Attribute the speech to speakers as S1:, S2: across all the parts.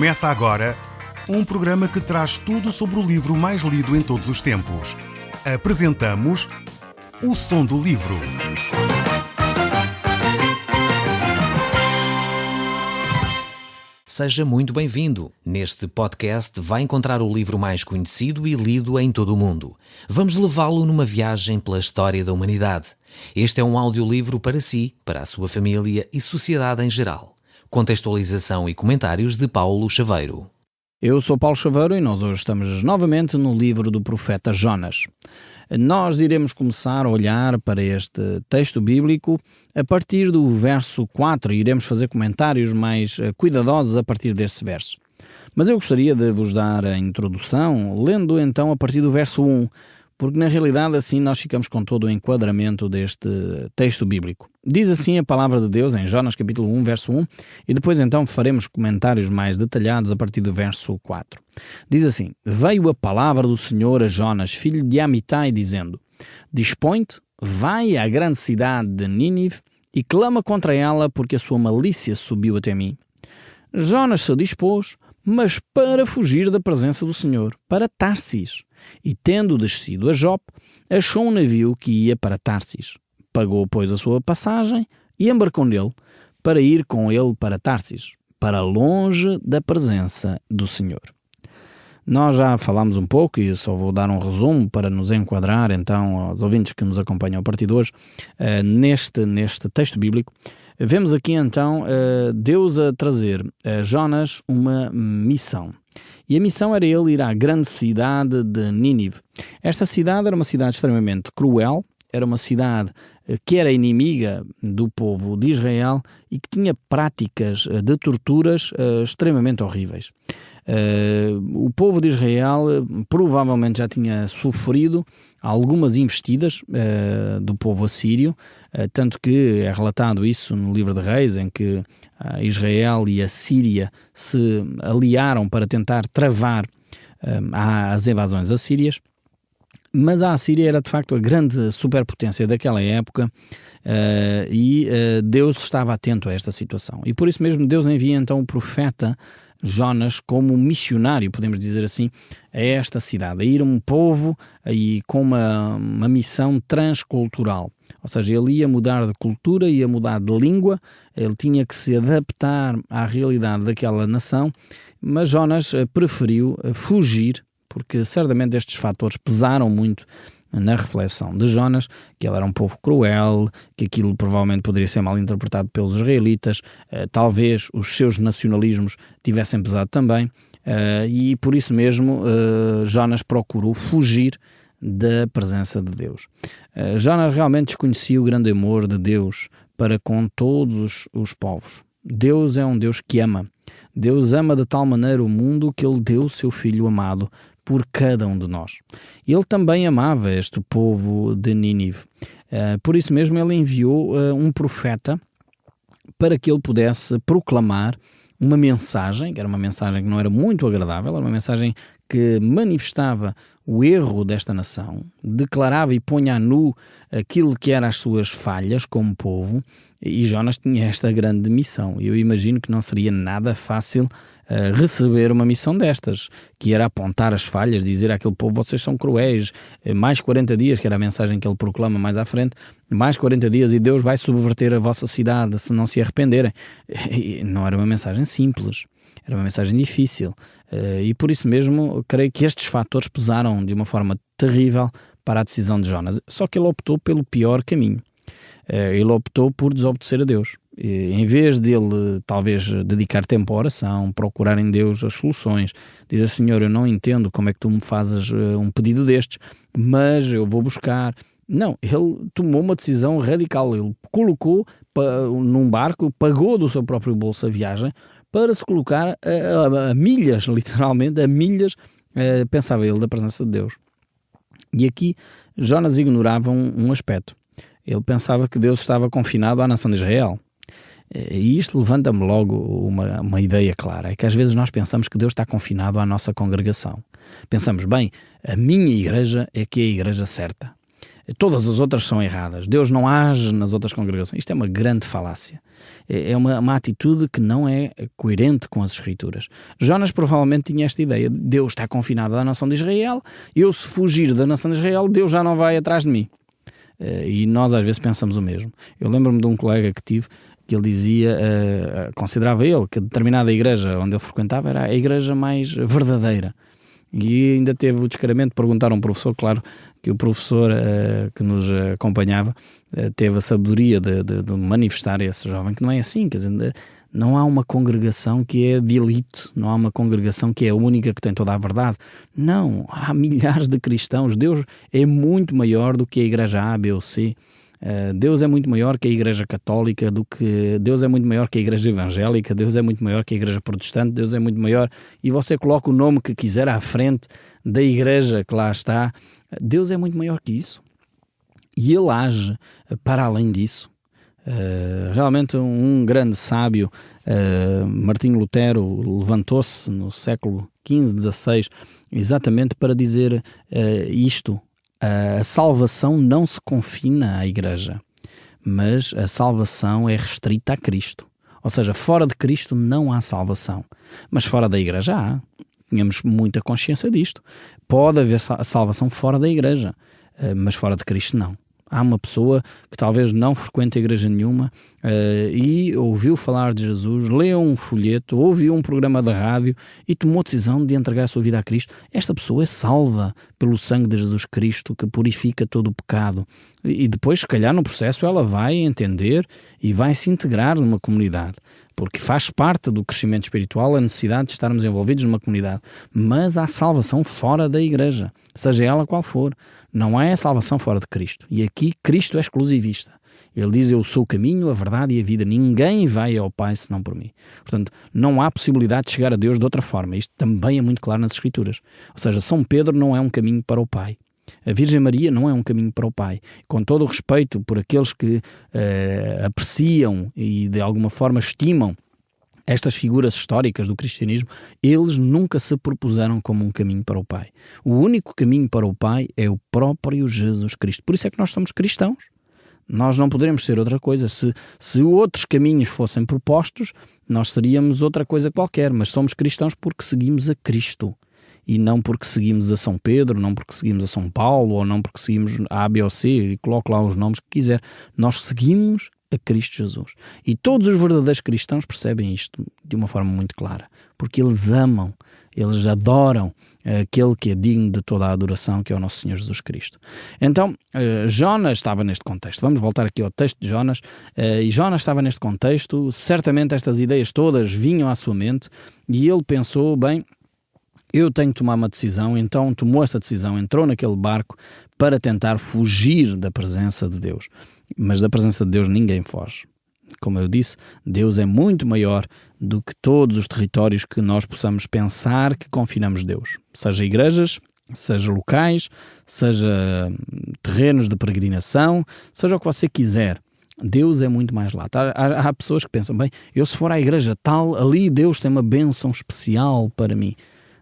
S1: Começa agora um programa que traz tudo sobre o livro mais lido em todos os tempos. Apresentamos O Som do Livro.
S2: Seja muito bem-vindo. Neste podcast vai encontrar o livro mais conhecido e lido em todo o mundo. Vamos levá-lo numa viagem pela história da humanidade. Este é um audiolivro para si, para a sua família e sociedade em geral. Contextualização e comentários de Paulo Chaveiro.
S3: Eu sou Paulo Chaveiro e nós hoje estamos novamente no livro do profeta Jonas. Nós iremos começar a olhar para este texto bíblico a partir do verso 4 e iremos fazer comentários mais cuidadosos a partir desse verso. Mas eu gostaria de vos dar a introdução, lendo então a partir do verso 1, porque na realidade assim nós ficamos com todo o enquadramento deste texto bíblico. Diz assim a palavra de Deus em Jonas capítulo 1, verso 1, e depois então faremos comentários mais detalhados a partir do verso 4. Diz assim: Veio a palavra do Senhor a Jonas, filho de Amitai, dizendo: Dispõe-te, vai à grande cidade de Nínive e clama contra ela, porque a sua malícia subiu até mim. Jonas se dispôs, mas para fugir da presença do Senhor, para Tarsis. E tendo descido a Jope, achou um navio que ia para Tarsis. Pagou, pois, a sua passagem e embarcou nele para ir com ele para Tarsis, para longe da presença do Senhor. Nós já falámos um pouco e só vou dar um resumo para nos enquadrar então aos ouvintes que nos acompanham a partir de hoje neste texto bíblico. Vemos aqui então Deus a trazer a Jonas uma missão. E a missão era ele ir à grande cidade de Nínive. Esta cidade era uma cidade extremamente cruel, era uma cidade que era inimiga do povo de Israel e que tinha práticas de torturas extremamente horríveis. O povo de Israel provavelmente já tinha sofrido algumas investidas do povo assírio, tanto que é relatado isso no livro de Reis, em que Israel e a Síria se aliaram para tentar travar as invasões assírias. Mas a Assíria era de facto a grande superpotência daquela época e Deus estava atento a esta situação. E por isso mesmo Deus envia então o profeta Jonas como missionário, podemos dizer assim, a esta cidade, a ir a um povo e com uma missão transcultural. Ou seja, ele ia mudar de cultura, ia mudar de língua, ele tinha que se adaptar à realidade daquela nação, mas Jonas preferiu fugir, porque certamente estes fatores pesaram muito na reflexão de Jonas, que ele era um povo cruel, que aquilo provavelmente poderia ser mal interpretado pelos israelitas, talvez os seus nacionalismos tivessem pesado também, e por isso mesmo Jonas procurou fugir da presença de Deus. Jonas realmente desconhecia o grande amor de Deus para com todos os povos. Deus é um Deus que ama. Deus ama de tal maneira o mundo que ele deu o seu Filho amado por cada um de nós. Ele também amava este povo de Nínive. Por isso mesmo ele enviou um profeta para que ele pudesse proclamar uma mensagem, que era uma mensagem que não era muito agradável, era uma mensagem que manifestava o erro desta nação, declarava e punha a nu aquilo que eram as suas falhas como povo, e Jonas tinha esta grande missão. Eu imagino que não seria nada fácil receber uma missão destas, que era apontar as falhas, dizer àquele povo: vocês são cruéis, mais 40 dias, que era a mensagem que ele proclama mais à frente, mais 40 dias e Deus vai subverter a vossa cidade se não se arrependerem. E não era uma mensagem simples, era uma mensagem difícil, e por isso mesmo creio que estes fatores pesaram de uma forma terrível para a decisão de Jonas. Só que ele optou pelo pior caminho. Ele optou por desobedecer a Deus. Em vez dele talvez dedicar tempo à oração, procurar em Deus as soluções, dizer: Senhor, eu não entendo como é que tu me fazes um pedido destes, mas eu vou buscar. Não, ele tomou uma decisão radical. Ele colocou num barco, pagou do seu próprio bolso a viagem para se colocar a milhas, literalmente, a milhas, pensava ele, da presença de Deus. E aqui Jonas ignorava um aspecto. Ele pensava que Deus estava confinado à nação de Israel. E isto levanta-me logo uma ideia clara, é que às vezes nós pensamos que Deus está confinado à nossa congregação. Pensamos: bem, a minha igreja é que é a igreja certa. Todas as outras são erradas. Deus não age nas outras congregações. Isto é uma grande falácia. É uma atitude que não é coerente com as Escrituras. Jonas provavelmente tinha esta ideia. Deus está confinado à nação de Israel. Eu, se fugir da nação de Israel, Deus já não vai atrás de mim. E nós às vezes pensamos o mesmo. Eu lembro-me de um colega que tive, que ele dizia, considerava ele que determinada igreja onde ele frequentava era a igreja mais verdadeira. E ainda teve o descaramento de perguntar a um professor, claro que o professor que nos acompanhava teve a sabedoria de manifestar a esse jovem que não é assim, quer dizer, não há uma congregação que é de elite, não há uma congregação que é a única que tem toda a verdade. Não, há milhares de cristãos. Deus é muito maior do que a igreja A, B ou C. Deus é muito maior que a igreja católica, Deus é muito maior que a igreja evangélica, Deus é muito maior que a igreja protestante, Deus é muito maior, e você coloca o nome que quiser à frente da igreja que lá está. Deus é muito maior que isso, e Ele age para além disso. Realmente um grande sábio, Martinho Lutero, levantou-se no século XV, XVI, exatamente para dizer isto. A salvação não se confina à igreja, mas a salvação é restrita a Cristo. Ou seja, fora de Cristo não há salvação, mas fora da igreja há. Tínhamos muita consciência disto. Pode haver salvação fora da igreja, mas fora de Cristo não. Há uma pessoa que talvez não frequente a igreja nenhuma e ouviu falar de Jesus, leu um folheto, ouviu um programa de rádio e tomou a decisão de entregar a sua vida a Cristo. Esta pessoa é salva pelo sangue de Jesus Cristo, que purifica todo o pecado. E depois, se calhar, no processo ela vai entender e vai se integrar numa comunidade, porque faz parte do crescimento espiritual a necessidade de estarmos envolvidos numa comunidade. Mas há salvação fora da igreja, seja ela qual for. Não há salvação fora de Cristo. E aqui Cristo é exclusivista. Ele diz: eu sou o caminho, a verdade e a vida. Ninguém vai ao Pai senão por mim. Portanto, não há possibilidade de chegar a Deus de outra forma. Isto também é muito claro nas Escrituras. Ou seja, São Pedro não é um caminho para o Pai. A Virgem Maria não é um caminho para o Pai. Com todo o respeito por aqueles que apreciam e de alguma forma estimam estas figuras históricas do cristianismo, eles nunca se propuseram como um caminho para o Pai. O único caminho para o Pai é o próprio Jesus Cristo. Por isso é que nós somos cristãos. Nós não poderemos ser outra coisa. Se outros caminhos fossem propostos, nós seríamos outra coisa qualquer, mas somos cristãos porque seguimos a Cristo. E não porque seguimos a São Pedro, não porque seguimos a São Paulo, ou não porque seguimos a A, B ou C, e coloque lá os nomes que quiser. Nós seguimos a Cristo Jesus. E todos os verdadeiros cristãos percebem isto de uma forma muito clara, porque eles amam, eles adoram aquele que é digno de toda a adoração, que é o nosso Senhor Jesus Cristo. Então, Jonas estava neste contexto. Vamos voltar aqui ao texto de Jonas. E Jonas estava neste contexto. Certamente estas ideias todas vinham à sua mente e ele pensou, bem, eu tenho que tomar uma decisão. Então tomou essa decisão, entrou naquele barco para tentar fugir da presença de Deus. Mas da presença de Deus ninguém foge. Como eu disse, Deus é muito maior do que todos os territórios que nós possamos pensar que confinamos Deus. Seja igrejas, seja locais, seja terrenos de peregrinação, seja o que você quiser. Deus é muito mais lá. Há pessoas que pensam, bem, eu se for à igreja tal, ali Deus tem uma bênção especial para mim.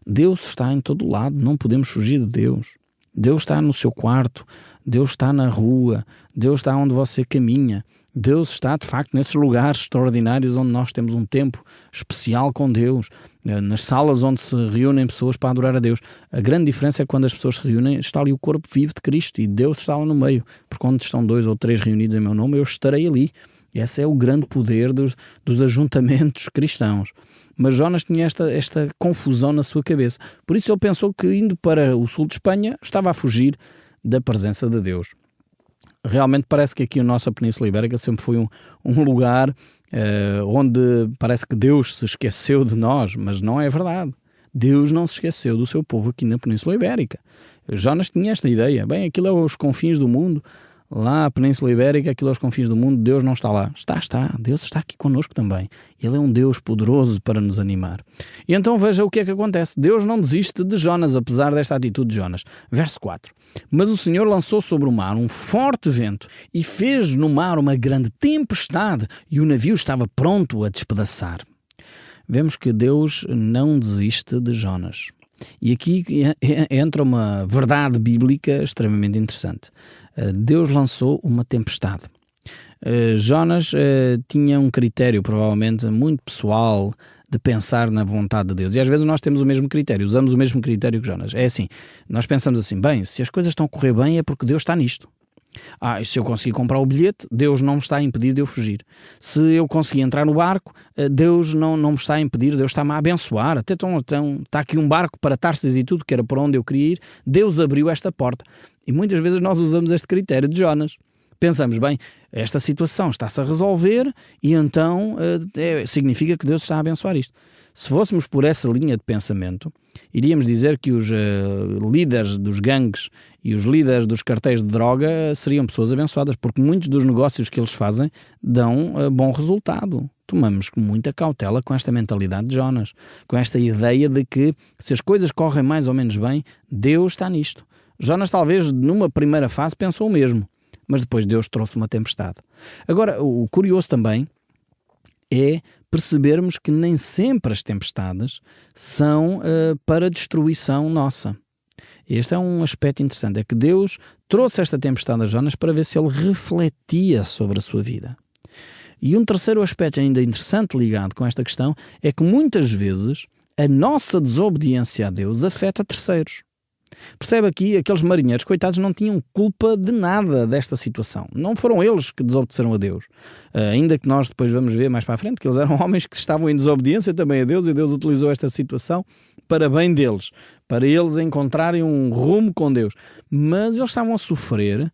S3: Deus está em todo lado, não podemos fugir de Deus. Deus está no seu quarto, Deus está na rua, Deus está onde você caminha. Deus está, de facto, nesses lugares extraordinários onde nós temos um tempo especial com Deus, nas salas onde se reúnem pessoas para adorar a Deus. A grande diferença é que quando as pessoas se reúnem, está ali o corpo vivo de Cristo e Deus está lá no meio. Porque onde estão 2 ou 3 reunidos em meu nome, eu estarei ali. Esse é o grande poder dos ajuntamentos cristãos. Mas Jonas tinha esta confusão na sua cabeça. Por isso ele pensou que, indo para o sul de Espanha, estava a fugir da presença de Deus. Realmente parece que aqui a nossa Península Ibérica sempre foi um lugar onde parece que Deus se esqueceu de nós, mas não é verdade. Deus não se esqueceu do seu povo aqui na Península Ibérica. Jonas tinha esta ideia. Bem, aquilo é os confins do mundo. Lá, a Península Ibérica, aquilo aos confins do mundo, Deus não está lá. Está. Deus está aqui connosco também. Ele é um Deus poderoso para nos animar. E então veja o que é que acontece. Deus não desiste de Jonas, apesar desta atitude de Jonas. Verso 4. Mas o Senhor lançou sobre o mar um forte vento e fez no mar uma grande tempestade e o navio estava pronto a despedaçar. Vemos que Deus não desiste de Jonas. E aqui entra uma verdade bíblica extremamente interessante. Deus lançou uma tempestade. Jonas tinha um critério, provavelmente, muito pessoal de pensar na vontade de Deus. E às vezes nós temos o mesmo critério, usamos o mesmo critério que Jonas. É assim, nós pensamos assim, bem, se as coisas estão a correr bem é porque Deus está nisto. E se eu conseguir comprar o bilhete, Deus não me está a impedir de eu fugir. Se eu conseguir entrar no barco, Deus não me está a impedir, Deus está-me a abençoar. Até está aqui um barco para Tarsis e tudo, que era por onde eu queria ir. Deus abriu esta porta. E muitas vezes nós usamos este critério de Jonas. Pensamos, bem, esta situação está-se a resolver e então significa que Deus está a abençoar isto. Se fôssemos por essa linha de pensamento, iríamos dizer que os líderes dos gangues e os líderes dos cartéis de droga seriam pessoas abençoadas, porque muitos dos negócios que eles fazem dão bom resultado. Tomamos com muita cautela com esta mentalidade de Jonas, com esta ideia de que se as coisas correm mais ou menos bem, Deus está nisto. Jonas talvez numa primeira fase pensou o mesmo, mas depois Deus trouxe uma tempestade. Agora, o curioso também é percebermos que nem sempre as tempestades são para destruição nossa. Este é um aspecto interessante, é que Deus trouxe esta tempestade a Jonas para ver se ele refletia sobre a sua vida. E um terceiro aspecto ainda interessante ligado com esta questão é que muitas vezes a nossa desobediência a Deus afeta terceiros. Percebe aqui, aqueles marinheiros, coitados, não tinham culpa de nada desta situação. Não foram eles que desobedeceram a Deus. Ainda que nós depois vamos ver mais para a frente que eles eram homens que estavam em desobediência também a Deus, e Deus utilizou esta situação para bem deles, para eles encontrarem um rumo com Deus. Mas eles estavam a sofrer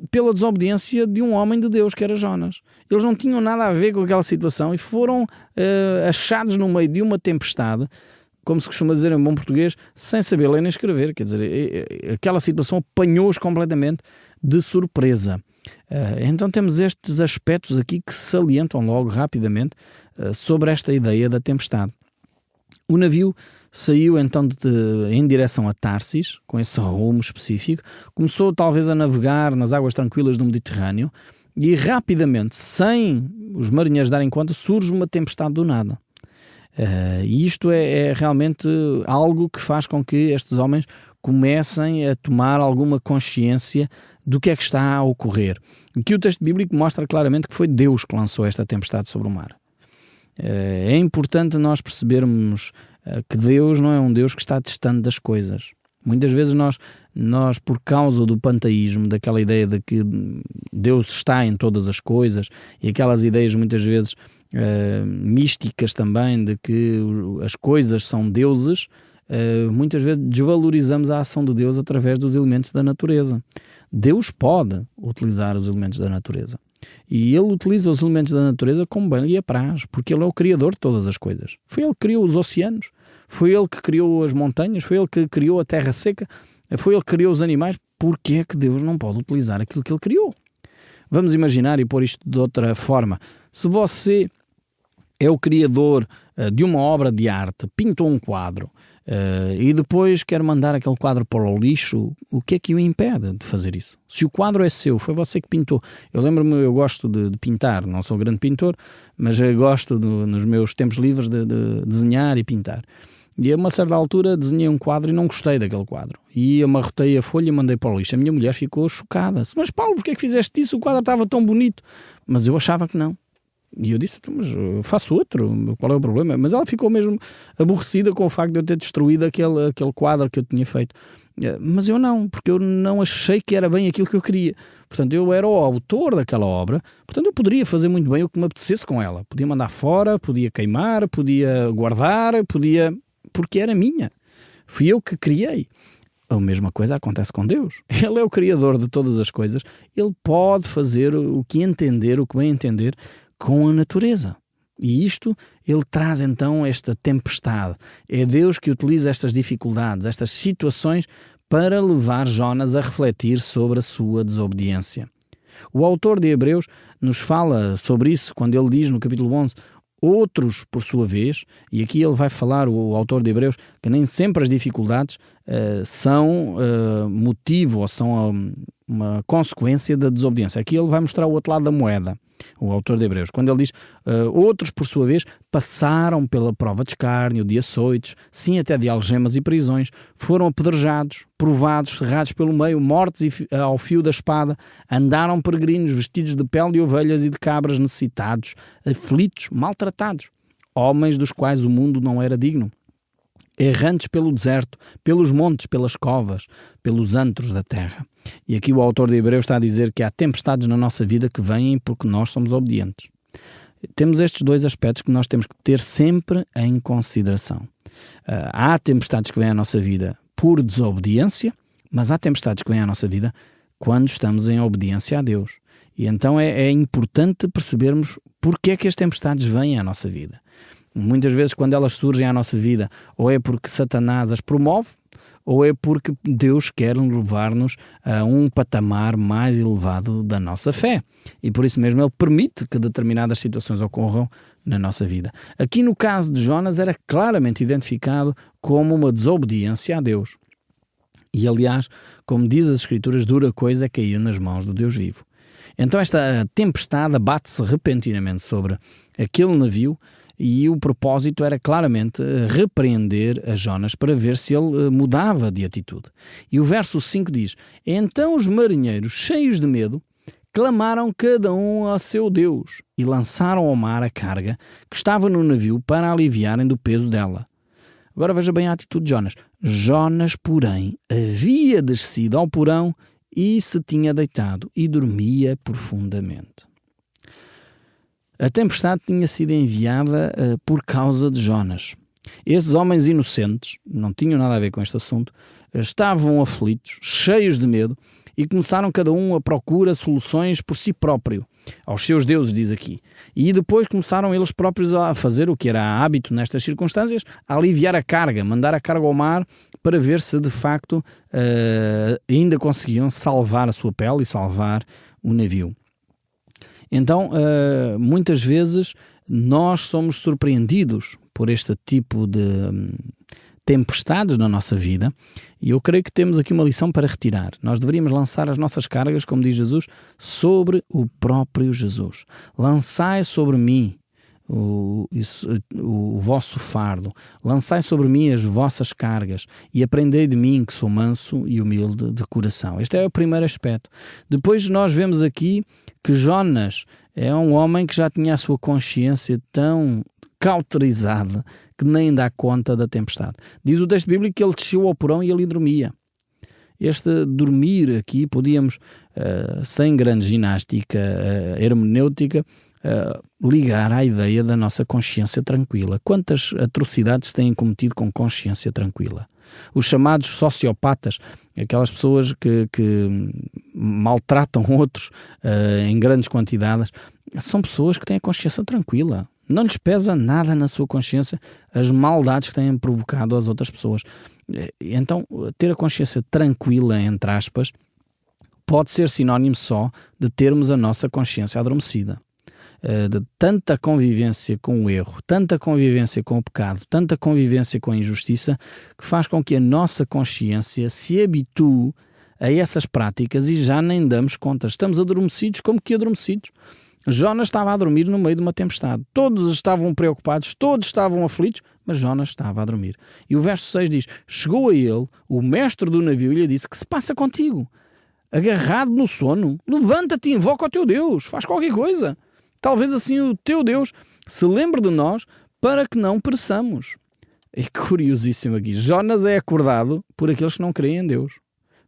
S3: pela desobediência de um homem de Deus, que era Jonas. Eles não tinham nada a ver com aquela situação e foram achados no meio de uma tempestade, como se costuma dizer em bom português, sem saber ler nem escrever. Quer dizer, aquela situação apanhou-os completamente de surpresa. Então temos estes aspectos aqui que salientam logo rapidamente sobre esta ideia da tempestade. O navio saiu então em direção a Tarsis, com esse rumo específico, começou talvez a navegar nas águas tranquilas do Mediterrâneo e rapidamente, sem os marinheiros darem conta, surge uma tempestade do nada. E isto é realmente algo que faz com que estes homens comecem a tomar alguma consciência do que é que está a ocorrer. Aqui o texto bíblico mostra claramente que foi Deus que lançou esta tempestade sobre o mar. É importante nós percebermos que Deus não é um Deus que está distante das coisas. Muitas vezes nós, por causa do panteísmo, daquela ideia de que Deus está em todas as coisas, e aquelas ideias muitas vezes místicas também, de que as coisas são deuses, muitas vezes desvalorizamos a ação de Deus através dos elementos da natureza. Deus pode utilizar os elementos da natureza. E Ele utiliza os elementos da natureza como bem lhe apraz, porque Ele é o Criador de todas as coisas. Foi Ele que criou os oceanos, foi Ele que criou as montanhas, foi Ele que criou a terra seca, foi Ele que criou os animais. Porque é que Deus não pode utilizar aquilo que Ele criou? Vamos imaginar e pôr isto de outra forma. Se você é o criador de uma obra de arte, pintou um quadro e depois quer mandar aquele quadro para o lixo, o que é que o impede de fazer isso? Se o quadro é seu, foi você que pintou. Eu lembro-me, eu gosto de pintar, não sou grande pintor, mas eu gosto nos meus tempos livres de desenhar e pintar. E a uma certa altura desenhei um quadro e não gostei daquele quadro. E amarrotei a folha e mandei para o lixo. A minha mulher ficou chocada. Mas Paulo, porquê é que fizeste isso? O quadro estava tão bonito. Mas eu achava que não. E eu disse, mas eu faço outro, qual é o problema? Mas ela ficou mesmo aborrecida com o facto de eu ter destruído aquele quadro que eu tinha feito. Mas eu não, porque eu não achei que era bem aquilo que eu queria. Portanto, eu era o autor daquela obra, portanto eu poderia fazer muito bem o que me apetecesse com ela. Podia mandar fora, podia queimar, podia guardar, porque era minha. Fui eu que criei. A mesma coisa acontece com Deus. Ele é o Criador de todas as coisas. Ele pode fazer o que entender, o que bem entender, com a natureza. E isto, ele traz então esta tempestade. É Deus que utiliza estas dificuldades, estas situações, para levar Jonas a refletir sobre a sua desobediência. O autor de Hebreus nos fala sobre isso quando ele diz no capítulo 11: outros, por sua vez, e aqui ele vai falar, o autor de Hebreus, que nem sempre as dificuldades são motivo ou são uma consequência da desobediência. Aqui ele vai mostrar o outro lado da moeda. o autor de Hebreus, quando ele diz: outros, por sua vez, passaram pela prova de escárnio, de açoites, sim, até de algemas e prisões, foram apedrejados, provados, cerrados pelo meio, mortos ao fio da espada, andaram peregrinos vestidos de pele de ovelhas e de cabras, necessitados, aflitos, maltratados, homens dos quais o mundo não era digno, errantes pelo deserto, pelos montes, pelas covas, pelos antros da terra. E aqui o autor de Hebreus está a dizer que há tempestades na nossa vida que vêm porque nós somos obedientes. Temos estes dois aspectos que nós temos que ter sempre em consideração. Há tempestades que vêm à nossa vida por desobediência, mas há tempestades que vêm à nossa vida quando estamos em obediência a Deus. E então é importante percebermos porque é que as tempestades vêm à nossa vida. Muitas vezes, quando elas surgem à nossa vida, ou é porque Satanás as promove, ou é porque Deus quer levar-nos a um patamar mais elevado da nossa fé. E por isso mesmo Ele permite que determinadas situações ocorram na nossa vida. Aqui no caso de Jonas era claramente identificado como uma desobediência a Deus. E aliás, como diz as Escrituras, dura coisa é cair nas mãos do Deus vivo. Então esta tempestade abate-se repentinamente sobre aquele navio, e o propósito era claramente repreender a Jonas para ver se ele mudava de atitude. E o verso 5 diz: então os marinheiros, cheios de medo, clamaram cada um a seu Deus e lançaram ao mar a carga que estava no navio para aliviarem do peso dela. Agora veja bem a atitude de Jonas. Jonas, porém, havia descido ao porão e se tinha deitado e dormia profundamente. A tempestade tinha sido enviada por causa de Jonas. Esses homens inocentes, não tinham nada a ver com este assunto, estavam aflitos, cheios de medo, e começaram cada um a procurar soluções por si próprio, aos seus deuses, diz aqui. E depois começaram eles próprios a fazer o que era hábito nestas circunstâncias, a aliviar a carga, mandar a carga ao mar para ver se de facto ainda conseguiam salvar a sua pele e salvar o navio. Então, muitas vezes, nós somos surpreendidos por este tipo de tempestades na nossa vida, e eu creio que temos aqui uma lição para retirar. Nós deveríamos lançar as nossas cargas, como diz Jesus, sobre o próprio Jesus. Lançai sobre mim o vosso fardo, lançai sobre mim as vossas cargas e aprendei de mim, que sou manso e humilde de coração. Este é o primeiro aspecto. Depois nós vemos aqui que Jonas é um homem que já tinha a sua consciência tão cauterizada que nem dá conta da tempestade. Diz o texto bíblico que ele desceu ao porão e ali dormia. Este dormir aqui podíamos, sem grande ginástica hermenêutica, ligar à ideia da nossa consciência tranquila. Quantas atrocidades têm cometido com consciência tranquila? Os chamados sociopatas, aquelas pessoas que maltratam outros em grandes quantidades, são pessoas que têm a consciência tranquila. Não lhes pesa nada na sua consciência as maldades que têm provocado às outras pessoas. Então, ter a consciência tranquila, entre aspas, pode ser sinónimo só de termos a nossa consciência adormecida. De tanta convivência com o erro, tanta convivência com o pecado, tanta convivência com a injustiça, que faz com que a nossa consciência se habitue a essas práticas e já nem damos conta. Estamos adormecidos como que adormecidos. Jonas estava a dormir no meio de uma tempestade. Todos estavam preocupados, todos estavam aflitos, mas Jonas estava a dormir. E o verso 6 diz: chegou a ele o mestre do navio e lhe disse: que se passa contigo? Agarrado no sono, levanta-te e invoca o teu Deus, faz qualquer coisa. Talvez assim o teu Deus se lembre de nós para que não pereçamos. É curiosíssimo aqui. Jonas é acordado por aqueles que não creem em Deus,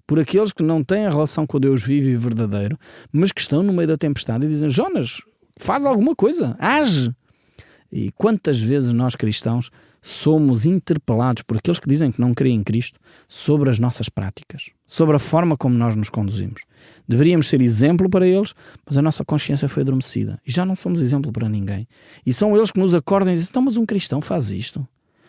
S3: por aqueles que não têm a relação com o Deus vivo e verdadeiro, mas que estão no meio da tempestade e dizem: Jonas, faz alguma coisa, age. E quantas vezes nós cristãos somos interpelados por aqueles que dizem que não creem em Cristo sobre as nossas práticas, sobre a forma como nós nos conduzimos. Deveríamos ser exemplo para eles, mas a nossa consciência foi adormecida e já não somos exemplo para ninguém. E são eles que nos acordam e dizem: então, mas um cristão faz isto?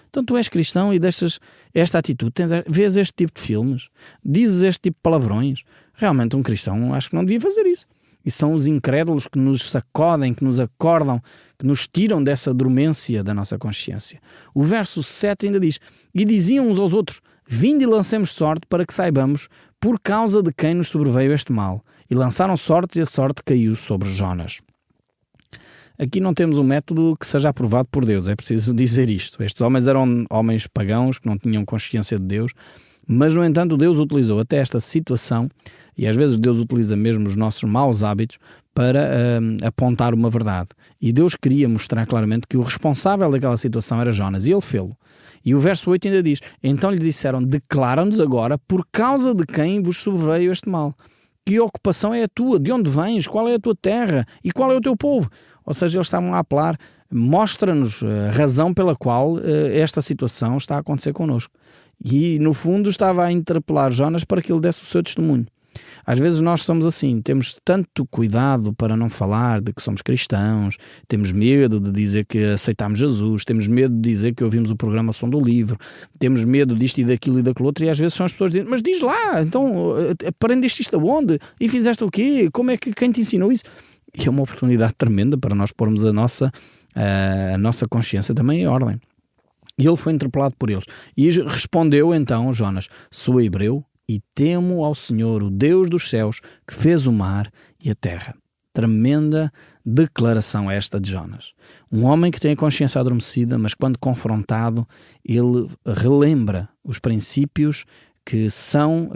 S3: Então tu és cristão e deixas esta atitude, vês este tipo de filmes, dizes este tipo de palavrões. Realmente um cristão acho que não devia fazer isso. E são os incrédulos que nos sacodem, que nos acordam, que nos tiram dessa dormência da nossa consciência. O verso 7 ainda diz: e diziam uns aos outros: vinde e lancemos sorte para que saibamos por causa de quem nos sobreveio este mal. E lançaram sorte e a sorte caiu sobre Jonas. Aqui não temos um método que seja aprovado por Deus, é preciso dizer isto. Estes homens eram homens pagãos que não tinham consciência de Deus, mas, no entanto, Deus utilizou até esta situação, e às vezes Deus utiliza mesmo os nossos maus hábitos para apontar uma verdade. E Deus queria mostrar claramente que o responsável daquela situação era Jonas, e ele fê-lo. E o verso 8 ainda diz: então lhe disseram, declara-nos agora por causa de quem vos sobreveio este mal. Que ocupação é a tua? De onde vens? Qual é a tua terra? E qual é o teu povo? Ou seja, eles estavam a apelar, mostra-nos a razão pela qual esta situação está a acontecer connosco. E, no fundo, estava a interpelar Jonas para que ele desse o seu testemunho. Às vezes nós somos assim, temos tanto cuidado para não falar de que somos cristãos, temos medo de dizer que aceitamos Jesus, temos medo de dizer que ouvimos o programa Som do Livro, temos medo disto e daquilo e daquilo outro, e às vezes são as pessoas que dizem, mas diz lá, então aprendeste isto aonde? E fizeste o quê? Como é que quem te ensinou isso? E é uma oportunidade tremenda para nós pormos a nossa consciência também em ordem. E ele foi interpelado por eles. E respondeu então Jonas: sou hebreu e temo ao Senhor, o Deus dos céus, que fez o mar e a terra. Tremenda declaração esta de Jonas. Um homem que tem a consciência adormecida, mas quando confrontado, ele relembra os princípios que são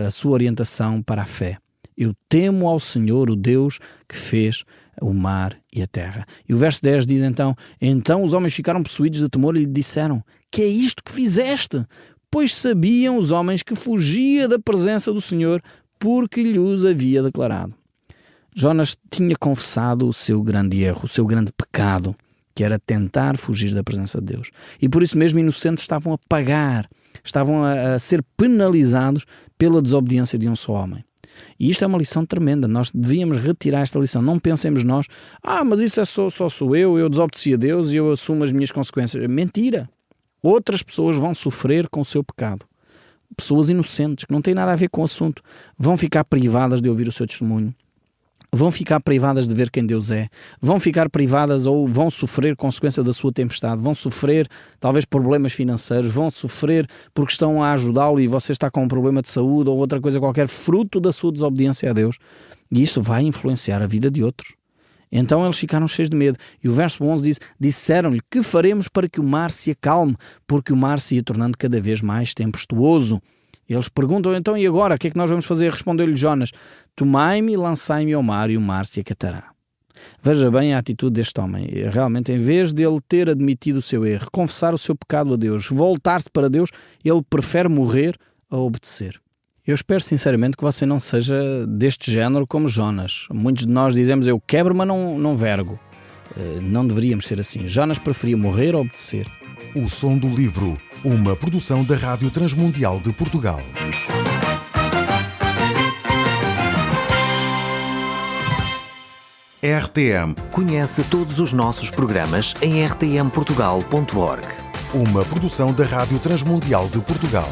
S3: a sua orientação para a fé. Eu temo ao Senhor, o Deus que fez o mar e a terra. E o verso 10 diz então os homens ficaram possuídos de temor e lhe disseram: que é isto que fizeste? Pois sabiam os homens que fugia da presença do Senhor, porque lhe os havia declarado. Jonas tinha confessado o seu grande erro, o seu grande pecado, que era tentar fugir da presença de Deus. E por isso mesmo inocentes estavam a pagar, estavam a ser penalizados pela desobediência de um só homem. E isto é uma lição tremenda, nós devíamos retirar esta lição. Não pensemos nós, mas isso é só sou eu desobedeci a Deus e eu assumo as minhas consequências. Mentira! Outras pessoas vão sofrer com o seu pecado. Pessoas inocentes, que não têm nada a ver com o assunto, vão ficar privadas de ouvir o seu testemunho. Vão ficar privadas de ver quem Deus é, vão ficar privadas ou vão sofrer consequência da sua tempestade, vão sofrer talvez problemas financeiros, vão sofrer porque estão a ajudá-lo e você está com um problema de saúde ou outra coisa qualquer, fruto da sua desobediência a Deus, e isso vai influenciar a vida de outros. Então eles ficaram cheios de medo, e o verso 11 diz: disseram-lhe, que faremos para que o mar se acalme, porque o mar se ia tornando cada vez mais tempestuoso. Eles perguntam, então, e agora? O que é que nós vamos fazer? Respondeu-lhe Jonas: tomai-me e lançai-me ao mar, e o mar se acatará. Veja bem a atitude deste homem. Realmente, em vez de ele ter admitido o seu erro, confessar o seu pecado a Deus, voltar-se para Deus, ele prefere morrer a obedecer. Eu espero sinceramente que você não seja deste género como Jonas. Muitos de nós dizemos, eu quebro, mas não vergo. Não deveríamos ser assim. Jonas preferia morrer a obedecer.
S1: O Som do Livro, uma produção da Rádio Transmundial de Portugal. RTM.
S2: Conhece todos os nossos programas em rtmportugal.org.
S1: Uma produção da Rádio Transmundial de Portugal.